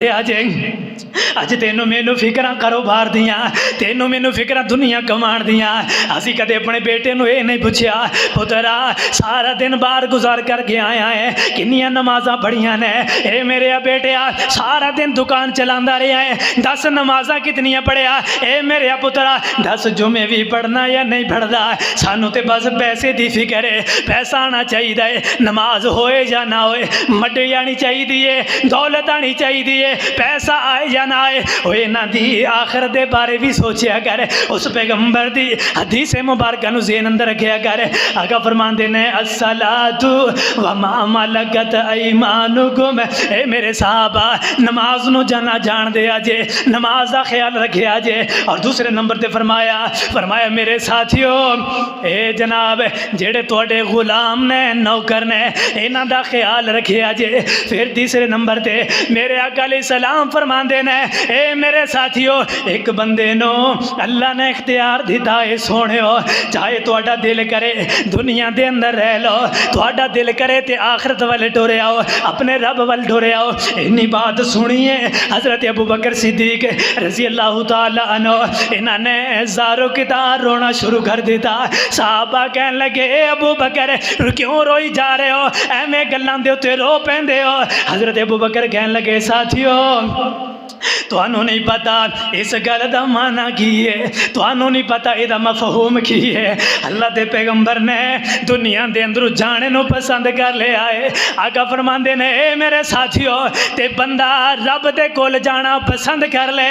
اج اج تینوں مینوں فکراں کاروبار دیاں، تینوں مینوں فکراں دنیا کمان دیاں۔ اسی کدے اپنے بیٹے نو اے نہیں پوچھیا پترا سارا دن باہر گزار کر کے آیا ہے، کنیاں نمازاں پڑھیاں نے؟ اے میرے بیٹیا سارا دن دکان چلاندا رہیا ہے، 10 نمازاں کتنیاں پڑھیا؟ اے میرے پترا 10 جمعے بھی پڑھنا یا نہیں پڑھدا؟ سانو تے بس پیسے دی فکر ہے، پیسہ آنا چاہیے، نماز ہوئے یا نہ ہوئے، مڈی آنی چاہیے، دولت آنی چاہیے، پیسہ آئے یا نہ آئے۔ اوے نہ دی آخرت دے بارے بھی سوچیا کر، اس پیغمبر دی حدیث مبارکہ نو ذہن اندر رکھیا کر۔ آقا فرماندے نے الصلاۃ وما ملکت ایمانکم، اے میرے صحابہ نماز نو جانا جان دیا جے، نماز دا خیال رکھیا جے۔ اور دوسرے نمبر تے فرمایا میرے ساتھیو اے جناب جڑے تواڈے غلام نے نوکر نے انہاں دا خیال رکھیا جے۔ پھر تیسرے نمبر تے میرے آقا علیہ السلام فرماندے نے اے میرے ساتھیو ایک بندے نو اللہ نے اختیار دیتا ہے سونےو، چاہے تواڈا دل کرے دنیا دے اندر رہ لو، تواڈا دل کرے تے آخرت والے ٹورے آؤ، اپنے رب وال ٹورے آؤ۔ انی بات سنیے حضرت ابو بکر صدیق رضی اللہ تعالی عنہ انہاں نے زارو کتار رونا شروع کر دیتا۔ صحابہ کہنے لگے اے ابو بکر کیوں روئی جا رہے ہو، ایویں گلاں دے اوتے رو پیندے ہو؟ حضرت ابو بکر کہنے لگے ساتھیو تانوں نہیں پتا اس گل دا معنی کی ہے، تانوں نہیں پتا اے دا مفہوم کی ہے۔ اللہ دے پیغمبر نے دنیا دے اندر جانے نو پسند کر لیا ہے۔ آقا فرماندے نے اے میرے ساتھیو تے بندہ رب دے کول جانا پسند کر لے۔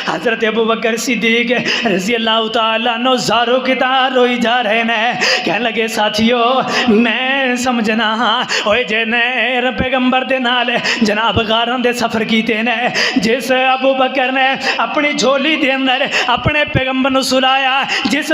حضرت ابو بکر صدیق رضی اللہ تعالیٰ عنہ زارو کتار روئی جا رہے ہیں، کہنے لگے ساتھیو میں سمجھنا ہاں اوے جنے پیغمبر دے نال جناب غاراں دے سفر کیتے نے، جس ابو بکر نے اپنی جھولی دے اندر اپنے پیغمبر نو سلایا، جس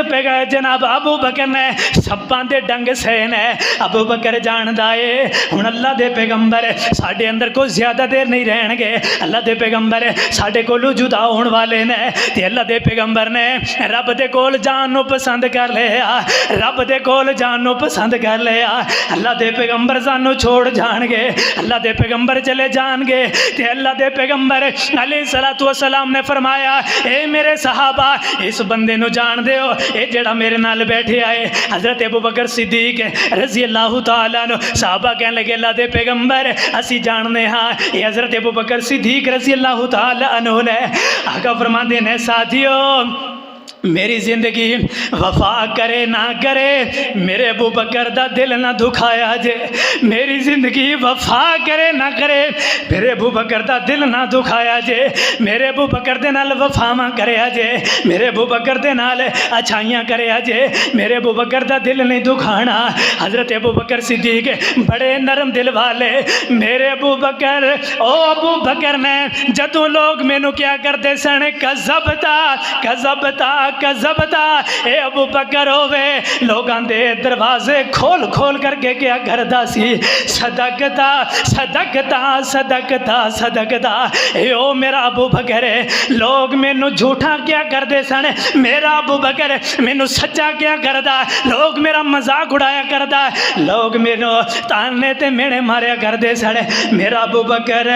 جناب ابو بکر نے سپاں دے ڈنگ سہے نے، ابو بکر جاندا اے ہن اللہ دے پیغمبر ساڈے اندر کوئی زیادہ دیر نہیں رہن گے، اللہ دے پیغمبر ساڈے کولوں جدا ہون والے نے، تے اللہ دے پیغمبر نے رب دے کول جان نو پسند کر لیا، رب دے کول جان نو پسند کر لیا۔ اللہ دے پیغمبر سانو چھوڑ جان گے، اللہ دے پیغمبر چلے جان گے، تے اللہ دے پیغمبر علیہ الصلوۃ والسلام نے فرمایا اے میرے صحابہ اس بندے نو جان دیو، اے جڑا میرے نال بیٹھے آئے حضرت ابو بکر صدیق رضی اللہ تعالیٰ عنہ۔ صحابہ کہنے لگے اللہ دے پیغمبر اسی جاننے ہاں یہ حضرت ابو بکر صدیق رضی اللہ تعالیٰ عنہ نے۔ آقا فرماندے نے ساتھیو میری زندگی وفا کرے نہ کرے میرے ابو بکر دا دل نہ دکھایا جے، میری زندگی وفا کرے نہ کرے میرے ابو بکر دا دل نہ دکھایا جے، میرے ابو بکر دے نال وفاواں کریا جے، میرے ابو بکر دے نال اچھائیاں کریا جے، میرے ابو بکر دا دل نہیں دکھانا۔ حضرت ابو بکر صدیق بڑے نرم دل والے، میرے ابو بکر او ابو بکر نے جدوں لوگ مینوں کیا کرتے سن کذبتا کذبتا کذبتا، اے ابو بکر ہوئے لوگاں دے دروازے کھول کھول کر کے کیا کردا سی صدقتا صدقتا صدقتا صدقتا، اے او میرا ابو بکر ہے، لوگ مینوں جھوٹا کیا کردے سن، میرا ابو بکر مینوں سچا کیا کردا، لوگ میرا مذاق اڑایا کردا، لوگ مینوں تانے تے مینے ماریا کردے سن، میرا ابو بکر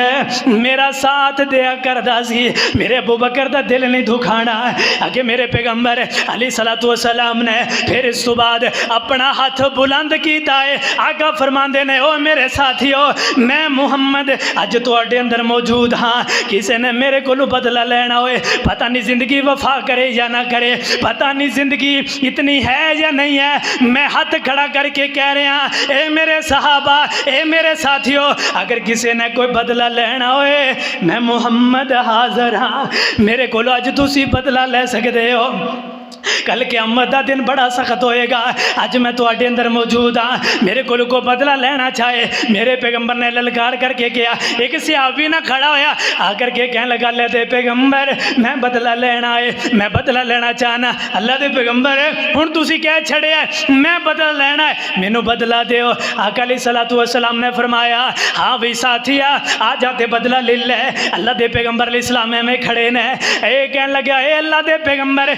میرا ساتھ دیا کردا سی، میرے ابو بکر دا دل نہیں دکھانا۔ اگے میرے پیغمبر علیہ الصلوۃ والسلام نے پھر اس تو بعد اپنا ہاتھ بلند کیتا ہے۔ آقا فرماندے نے او میرے ساتھیو میں محمد اج تواڈے اندر موجود ہاں، کسے نے میرے کولوں بدلہ لینا ہوئے پتہ نہیں زندگی وفا کرے یا نہ کرے، پتہ نہیں زندگی اتنی ہے یا نہیں ہے، میں ہاتھ کھڑا کر کے کہہ رہا ہاں اے میرے صحابہ اے میرے ساتھیو اگر کسے نے کوئی بدلہ لینا ہوئے میں محمد حاضر ہاں، میرے کولوں اج تسی بدلہ لے سکدے ہو۔ کل قیامت دا دن بڑا سخت ہوئے گا، اج میں تواڈے اندر موجود ہاں، میرے کول کو بدلہ لینا چاہے میرے پیغمبر نے للکار کر کے کیا، ایک صحابی نہ کھڑا ہویا آ کر کے کہنے لگا اللہ دے پیغمبر میں بدلہ لینا ہے، میں بدلہ لینا چاہنا۔ اللہ دے پیغمبر ہن تسی کہہ چھڑیا میں بدلہ لینا ہے مینوں بدلہ دیو۔ آقا علیہ الصلوۃ والسلام نے فرمایا ہاں بھئی ساتھیا آ جاتے بدلہ لے لے۔ اللہ دے پیغمبر علیہ السلام میں کھڑے نے، اے کہنے لگا اے اللہ دے پیغمبر